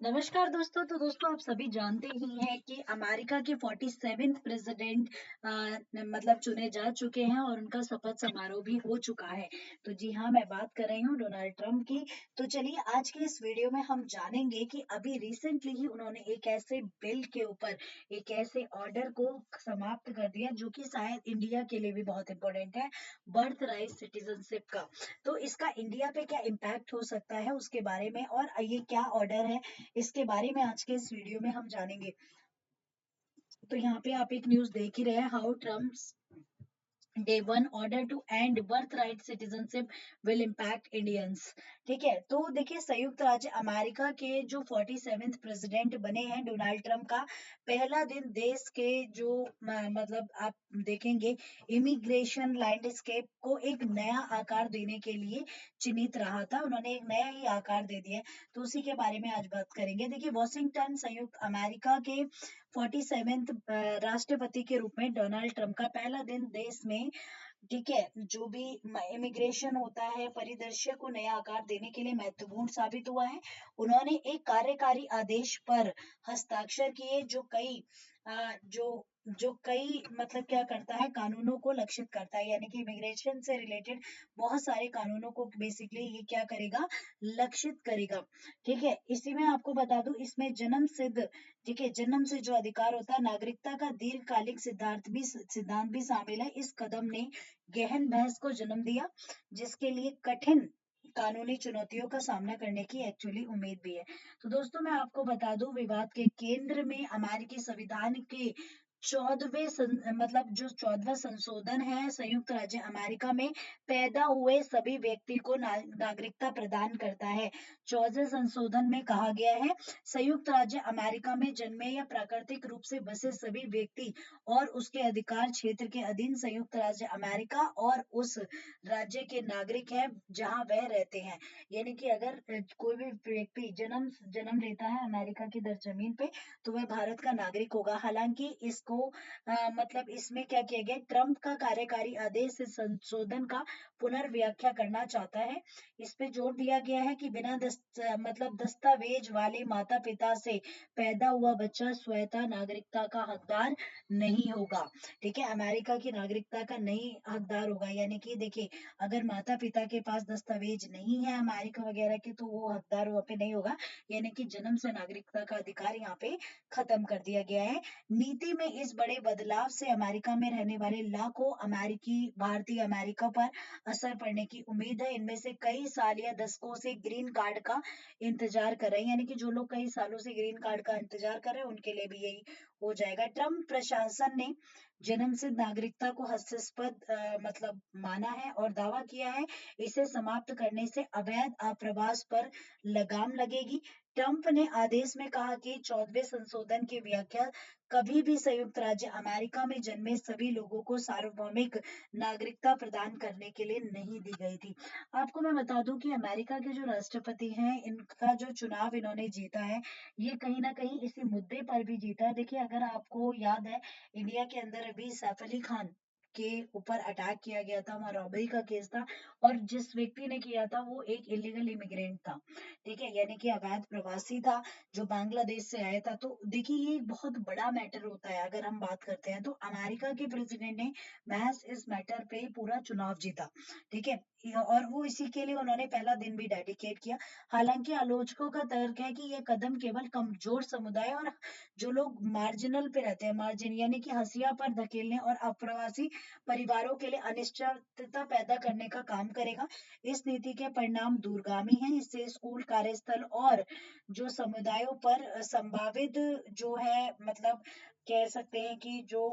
नमस्कार दोस्तों। तो दोस्तों आप सभी जानते ही हैं कि अमेरिका के 47th प्रेसिडेंट मतलब चुने जा चुके हैं और उनका शपथ समारोह भी हो चुका है। तो जी हाँ, मैं बात कर रही हूँ डोनाल्ड ट्रंप की। तो चलिए आज के इस वीडियो में हम जानेंगे कि अभी रिसेंटली ही उन्होंने एक ऐसे बिल के ऊपर एक ऐसे ऑर्डर को समाप्त कर दिया जो कि शायद इंडिया के लिए भी बहुत इंपॉर्टेंट है, बर्थ राइट सिटीजनशिप का। तो इसका इंडिया पे क्या इम्पैक्ट हो सकता है उसके बारे में, और ये क्या ऑर्डर है इसके बारे में आज के इस वीडियो में हम जानेंगे। तो यहाँ पे आप एक न्यूज देख ही रहे हैं, how Trump day one order to end birth right citizenship will impact Indians. ठीक है, तो देखिए संयुक्त राज्य अमेरिका के जो 47th प्रेसिडेंट बने हैं डोनाल्ड ट्रंप का पहला दिन देश के जो मतलब आप देखेंगे इमिग्रेशन लैंडस्केप को एक नया आकार देने के लिए चिन्हित रहा था। उन्होंने एक नया ही आकार दे दिया है, तो उसी के बारे में आज बात करेंगे। देखिए वॉशिंगटन संयुक्त अमेरिका के 47th राष्ट्रपति के रूप में डोनाल्ड ट्रंप का पहला दिन देश में, ठीक है, जो भी इमिग्रेशन होता है परिदृश्य को नया आकार देने के लिए महत्वपूर्ण साबित हुआ है। उन्होंने एक कार्यकारी आदेश पर हस्ताक्षर किए जो कई जो कई मतलब क्या करता है, कानूनों को लक्षित करता है, यानी कि इमिग्रेशन से रिलेटेड बहुत सारे कानूनों को बेसिकली ये क्या करेगा, लक्षित करेगा। ठीक है, इसी में आपको बता दूं इसमें जन्म सिद्ध, ठीक है, जन्म से जो अधिकार होता है नागरिकता का दीर्घकालिक सिद्धांत भी शामिल है। इस कदम ने गहन बहस को जन्म दिया जिसके लिए कठिन कानूनी चुनौतियों का सामना करने की एक्चुअली उम्मीद भी है। तो दोस्तों मैं आपको बता दूं विवाद के केंद्र में अमेरिकी संविधान के 14वें मतलब जो 14वां संशोधन है संयुक्त राज्य अमेरिका में पैदा हुए सभी व्यक्ति को नागरिकता प्रदान करता है। 14वें संशोधन में कहा गया है संयुक्त राज्य अमेरिका में जन्मे या प्राकृतिक रूप से बसे सभी व्यक्ति और उसके अधिकार क्षेत्र के अधीन संयुक्त राज्य अमेरिका और उस राज्य के नागरिक हैं जहां वह रहते हैं। यानी कि अगर कोई भी व्यक्ति जन्म जन्म लेता है अमेरिका की जमीन पे तो वह भारत का नागरिक होगा। हालांकि इसको मतलब इसमें क्या किया गया, ट्रंप का कार्यकारी आदेश इस संशोधन का पुनर्व्याख्या करना चाहता है। इस पे जोर दिया गया है कि बिना मतलब दस्तावेज वाले माता पिता से पैदा हुआ बच्चा स्वतः नागरिकता का हकदार नहीं होगा। ठीक है, अमेरिका की नागरिकता का नहीं हकदार होगा। यानी कि देखिए अगर माता पिता के पास दस्तावेज नहीं है अमेरिका वगैरह के तो वो हकदार वहाँ पे नहीं होगा। यानी कि जन्म से नागरिकता का अधिकार यहाँ पे खत्म कर दिया गया है। नीति में इस बड़े बदलाव से अमेरिका में रहने वाले लाखों अमेरिकी भारतीय अमेरिका पर असर पड़ने की उम्मीद है। इनमें से कई साल या दशकों से ग्रीन कार्ड का इंतजार कर रहे हैं, यानी कि जो लोग कई सालों से ग्रीन कार्ड का इंतजार कर रहे हैं उनके लिए भी यही हो जाएगा। ट्रंप प्रशासन ने जन्म से नागरिकता को हास्यास्पद मतलब माना है और दावा किया है इसे समाप्त करने से अवैध आप्रवास पर लगाम लगेगी। ट्रंप ने आदेश में कहा कि 14वें संशोधन की व्याख्या कभी भी संयुक्त राज्य अमेरिका में जन्मे सभी लोगों को सार्वभौमिक नागरिकता प्रदान करने के लिए नहीं दी गई थी। आपको मैं बता दूं कि अमेरिका के जो राष्ट्रपति हैं इनका जो चुनाव इन्होंने जीता है ये कहीं ना कहीं इसी मुद्दे पर भी जीता है। देखिए अगर आपको याद है इंडिया के अंदर अभी सैफ अली खान के ऊपर अटैक किया गया था, वहां रॉबरी का केस था और जिस व्यक्ति ने किया था वो एक इलीगल इमिग्रेंट था। ठीक है, यानी कि अवैध प्रवासी था जो बांग्लादेश से आया था। तो देखिए ये एक बहुत बड़ा मैटर होता है अगर हम बात करते हैं तो अमेरिका के प्रेसिडेंट ने महज इस मैटर पे पूरा चुनाव जीता। ठीक है, और वो इसी के लिए उन्होंने पहला दिन भी डेडिकेट किया। हालांकि आलोचकों का तर्क है कि यह कदम केवल कमजोर समुदाय और जो लोग मार्जिनल पे रहते हैं, मार्जिन यानी कि हंसिया पर धकेलने और अप्रवासी परिवारों के लिए अनिश्चितता पैदा करने का काम करेगा। इस नीति के परिणाम दूरगामी हैं। इससे स्कूल, कार्यस्थल और जो समुदायों पर संभावित जो है मतलब कह सकते हैं कि जो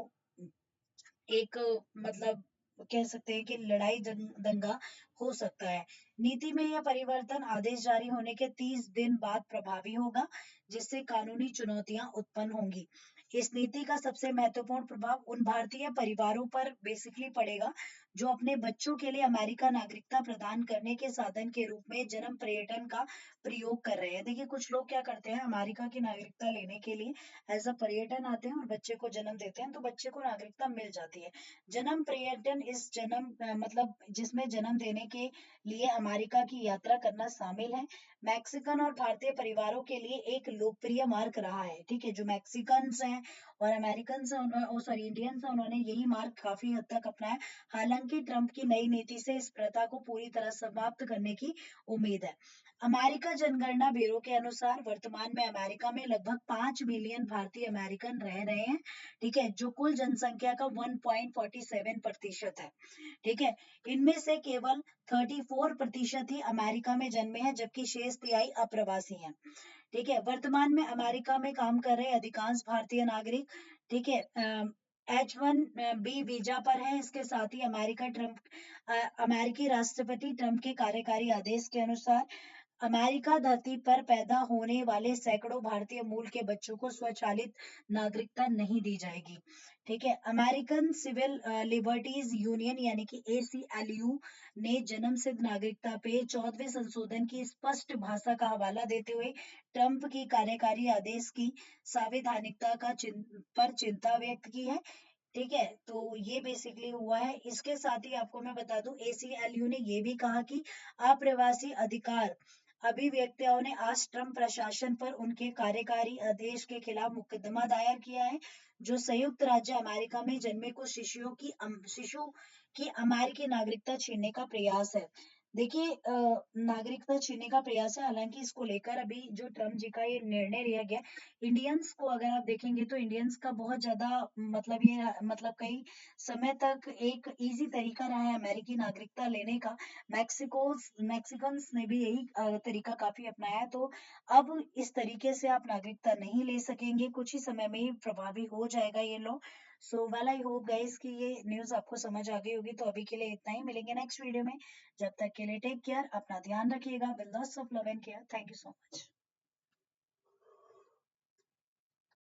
एक मतलब कह सकते हैं कि लड़ाई दंगा हो सकता है। नीति में यह परिवर्तन आदेश जारी होने के 30 दिन बाद प्रभावी होगा जिससे कानूनी चुनौतियां उत्पन्न होंगी। इस नीति का सबसे महत्वपूर्ण प्रभाव उन भारतीय परिवारों पर बेसिकली पड़ेगा जो अपने बच्चों के लिए अमेरिका नागरिकता प्रदान करने के साधन के रूप में जन्म पर्यटन का प्रयोग कर रहे हैं। देखिए कुछ लोग क्या करते हैं अमेरिका की नागरिकता लेने के लिए एज अ पर्यटन आते हैं और बच्चे को जन्म देते हैं तो बच्चे को नागरिकता मिल जाती है। जन्म पर्यटन इस जन्म मतलब जिसमें जन्म देने करने के लिए अमेरिका की यात्रा करना शामिल है। मैक्सिकन और भारतीय परिवारों के लिए एक लोकप्रिय मार्ग रहा है। ठीक है, जो मैक्सिकन्स हैं और अमेरिकन हैं, सॉरी इंडियंस हैं, उन्होंने यही मार्ग काफी हद तक अपनाया। हालांकि ट्रंप की नई नीति से इस प्रथा को पूरी तरह समाप्त करने की उम्मीद है। अमेरिका जनगणना ब्यूरो के अनुसार वर्तमान में अमेरिका में लगभग 5 मिलियन भारतीय अमेरिकन रह रहे हैं। ठीक है, जो कुल जनसंख्या का 1.47% है। ठीक है, इनमें से केवल 34% ही अमेरिका में जन्मे हैं, जबकि शेष तिहाई अप्रवासी हैं। ठीक है, वर्तमान में अमेरिका में काम कर रहे अधिकांश भारतीय नागरिक, ठीक है, H1B वीजा पर है। इसके साथ ही अमेरिकी राष्ट्रपति ट्रंप के कार्यकारी आदेश के अनुसार अमेरिका धरती पर पैदा होने वाले सैकड़ों भारतीय मूल के बच्चों को स्वचालित नागरिकता नहीं दी जाएगी। ठीक है, अमेरिकन सिविल लिबर्टीज यूनियन यानी कि ACLU ने जन्म सिद्ध नागरिकता पे 14वें संशोधन की स्पष्ट भाषा का हवाला देते हुए ट्रंप की कार्यकारी आदेश की संवैधानिकता पर चिंता व्यक्त की है। ठीक है, तो ये बेसिकली हुआ है। इसके साथ ही आपको मैं बता दूं, ACLU ने ये भी कहा कि अप्रवासी अधिकार अभिव्यक्तियों ने आज ट्रंप प्रशासन पर उनके कार्यकारी आदेश के खिलाफ मुकदमा दायर किया है, जो संयुक्त राज्य अमेरिका में जन्मे कुछ शिशु की अमेरिकी नागरिकता छीनने का प्रयास है। देखिए, नागरिकता छीनने का प्रयास है। हालांकि इसको लेकर अभी जो ट्रम्प जी का ये निर्णय लिया गया, इंडियंस को अगर आप देखेंगे तो इंडियंस का बहुत ज्यादा मतलब कई समय तक एक इजी तरीका रहा है अमेरिकी नागरिकता लेने का। मैक्सिकन्स ने भी यही तरीका काफी अपनाया है। तो अब इस तरीके से आप नागरिकता नहीं ले सकेंगे, कुछ ही समय में ही प्रभावी हो जाएगा ये law. So well, I hope guys कि ये न्यूज आपको समझ आ गई होगी। तो अभी के लिए इतना ही, मिलेंगे नेक्स्ट वीडियो में। जब तक के लिए टेक केयर, अपना ध्यान रखिएगा। Will lots of love and care. Thank you so much.